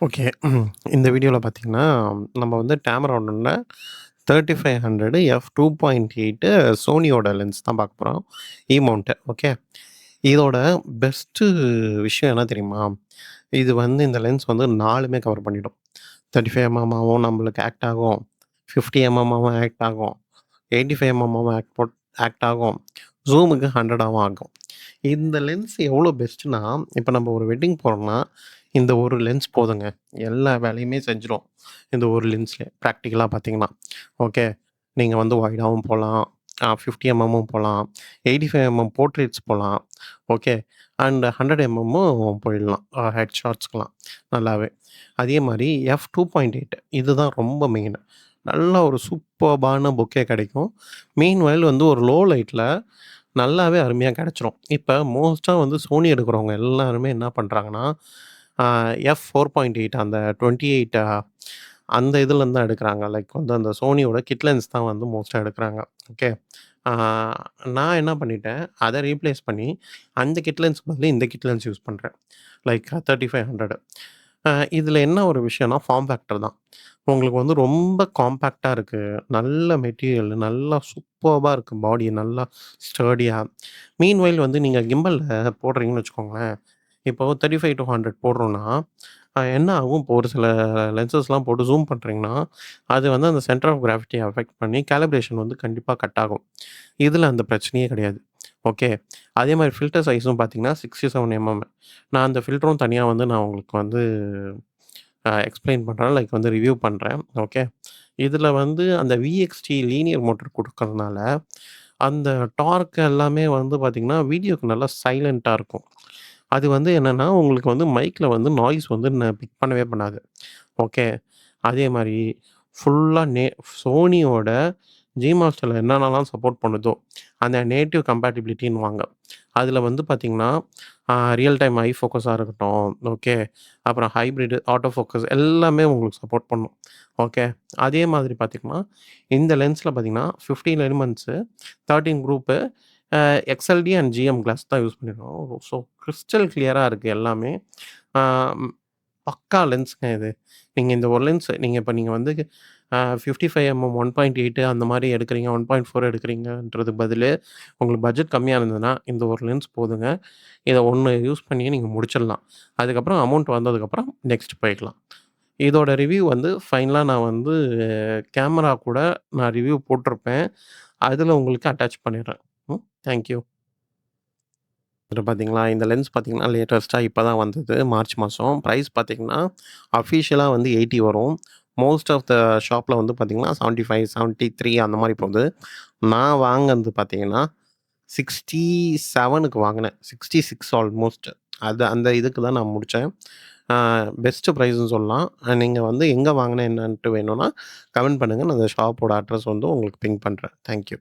Okay. இந்த வீடியோல பார்த்தீங்கன்னா, நம்ம வந்து Tamronல 3500 எஃப் 2.8 சோனியோட லென்ஸ் தான் பார்க்க போறோம். இ மவுண்ட் ஓகே. இதோட பெஸ்ட்டு விஷயம் என்ன தெரியுமா? இது வந்து இந்த லென்ஸ் வந்து 4மே கவர் பண்ணிடும். 35 எம்எம்மாவும் நம்மளுக்கு ஆக்ட் ஆகும். 50 எம்எம்மாவும் ஆக்ட் ஆகும். 85 எம்எம்மாவும் ஆக்ட் ஆகும். ஜூமுக்கு 100ஆவும் ஆகும். இந்த லென்ஸ் எவ்வளோ பெஸ்ட்டுன்னா, இப்ப நம்ம ஒரு வெட்டிங் போறோம்னா, இந்த ஒரு லென்ஸ் போதுங்க. எல்லா வேலையுமே செஞ்சுரும். இந்த ஒரு லென்ஸ்லயே பிராக்டிகலா பார்த்தீங்கன்னா. ஓகே. நீங்க வந்து வைடாவும் போலாம். 50 எம்எம்மும் போலாம். 85 எம்எம் போர்ட்ரேட்ஸ் போலாம். ஓகே. அண்ட் 100 எம்எம்மும் போயிடலாம். ஹெட் ஷாட்ஸ்க்கலாம் நல்லாவே. அதே மாரி எஃப் 2.8 இதுதான் ரொம்ப மெயின். நல்ல ஒரு சூப்பர்பான பொக்கே கிடைக்கும். மீன்வைல் வந்து ஒரு லோ லைட்ல நல்லாவே அருமையா கிடைச்சிரும். இப்ப மோஸ்ட்டா வந்து Sony எடுக்கிறவங்க எல்லாருமே என்ன பண்றாங்கன்னா, அ எஃப் 4.8 அந்த 28 அந்த இதுலருந்து தான் எடுக்குறாங்க. லைக் வந்து அந்த Sonyயோட கிட் லென்ஸ் தான் வந்து மோஸ்ட்டா எடுக்குறாங்க. ஓகே. ஆ நான் என்ன பண்ணிட்டேன், அத ரீப்ளேஸ் பண்ணி அந்த கிட் லென்ஸ்க்கு பதிலா இந்த கிட் லென்ஸ் யூஸ் பண்றேன். லைக் 3500 இதுல என்ன ஒரு விஷயம்னா, ஃபார்ம் ஃபேக்டர் தான். உங்களுக்கு வந்து ரொம்ப காம்பேக்ட்டா இருக்கு. நல்ல மெட்டீரியல், நல்லா சூப்பர்பா இருக்கு பாடி நல்லா ஸ்டர்டியா. மீன்வைல் வந்து நீங்க கிம்பல்ல போடுறீங்கன்னு வச்சுக்கோங்களேன். இப்போ 35 டூ 100 போடுறோம்னா, என்ன ஆகும், இப்போ ஒரு சில லென்சஸ்லாம் போட்டு ஜூம் பண்றீங்கன்னா, அது வந்து அந்த சென்டர் ஆஃப் கிராவிட்டிய அஃபெக்ட் பண்ணி காலிப்ரேஷன் வந்து கண்டிப்பா கட் ஆகும். இதுல அந்த பிரச்சனையே கிடையாது. ஓகே. அதே மாரி ஃபில்டர் சைஸும் பார்த்தீங்கன்னா, 67 நான் அந்த ஃபில்டரும் தனியா வந்து நான் உங்களுக்கு வந்து எக்ஸ்ப்ளைன் பண்றேன். லைக் வந்து ரிவ்யூ பண்றேன். ஓகே. இதுல வந்து அந்த விஎக்ஸ்டி லீனியர் மோட்டார் குடுக்கறதுனால, அந்த டார்க் எல்லாமே வந்து பார்த்தீங்கன்னா, வீடியோக்கு நல்லா சைலன்ட்டா இருக்கும். அது வந்து என்னன்னா, உங்களுக்கு வந்து மைக்ல வந்து நாய்ஸ் வந்து பிக் பண்ணவே பண்ணாது. ஓகே. அதே மாரி ஃபுல்லா சோனியோட ஜிமாஸ்டர்ல என்னென்னலாம் சப்போர்ட் பண்ணுதோ, அந்த நேட்டிவ் கம்பேட்டிபிலிட்டின்னுவாங்க. அதில வந்து பார்த்தீங்கன்னா, ரியல் டைம் ஐ ஃபோக்கஸா இருக்கட்டும், ஓகே. அப்புறம் ஹைப்ரிட், ஆட்டோ ஃபோக்கஸ் எல்லாமே உங்களுக்கு சப்போர்ட் பண்ணும். ஓகே. அதே மாதிரி பார்த்தீங்கன்னா, இந்த லென்ஸ்ல பார்த்தீங்கன்னா 15 எலிமெண்ட்ஸு, 13 குரூப்பு, அ எக்ஸ்எல்டி அண்ட் ஜிஎம் கிளாஸ் தான் யூஸ் பண்ணியிருக்கோம். ஸோ கிறிஸ்டல் கிளியரா இருக்கு எல்லாமே. ஆ பக்கா லென்ஸ்ங்க இது. நீங்க இந்த ஒரு லென்ஸ் நீங்க வந்து 55 1.8 அந்த மாரி எடுக்குறீங்க, 1.4 எடுக்குறீங்கன்றதுக்கு பதிலு, உங்களுக்கு பட்ஜெட் கம்மியா இருந்ததுன்னா, இந்த ஒரு லென்ஸ் போதுங்க. இத 1 யூஸ் பண்ணி நீங்க முடிச்சிடலாம். அதுக்கப்புறம் அமௌண்ட் வந்ததுக்கப்புறம் நெக்ஸ்ட் போய்க்கலாம். இதோட ரிவ்யூ வந்து ஃபைனலா நான் வந்து கேமரா கூட நான் ரிவ்யூ போட்டிருப்பேன். அதுல உங்களுக்கு அட்டாச் பண்ணிடுறேன். Thank you. இது பார்த்தீங்களா, இந்த லென்ஸ் பார்த்தீங்கன்னா, லேட்டஸ்ட்டா இப்ப தான் வந்தது. மார்ச் மாசம். பிரைஸ் பார்த்தீங்கன்னா, அஃபிஷியலா வந்து 80 வரும். மோஸ்ட் ஆஃப் த ஷாப்ல வந்து பார்த்தீங்கன்னா, 75, 73 அந்த மாரி போகுது. நான் வாங்குனது பார்த்தீங்கன்னா, 67க்கு வாங்குனேன். 66 ஆல்மோஸ்ட். அந்த இதுக்கு தான் நான் முடிச்சேன். ஆ பெஸ்ட் பிரைஸ்ன்னு சொல்லலாம். நீங்க வந்து எங்க வாங்குனேன் என்னன்ட்டு வேணும்னா, கமெண்ட் பண்ணுங்க. நான் அந்த ஷாப்போட அட்ரஸ் வந்து உங்களுக்கு பிங் பண்றேன். Thank you.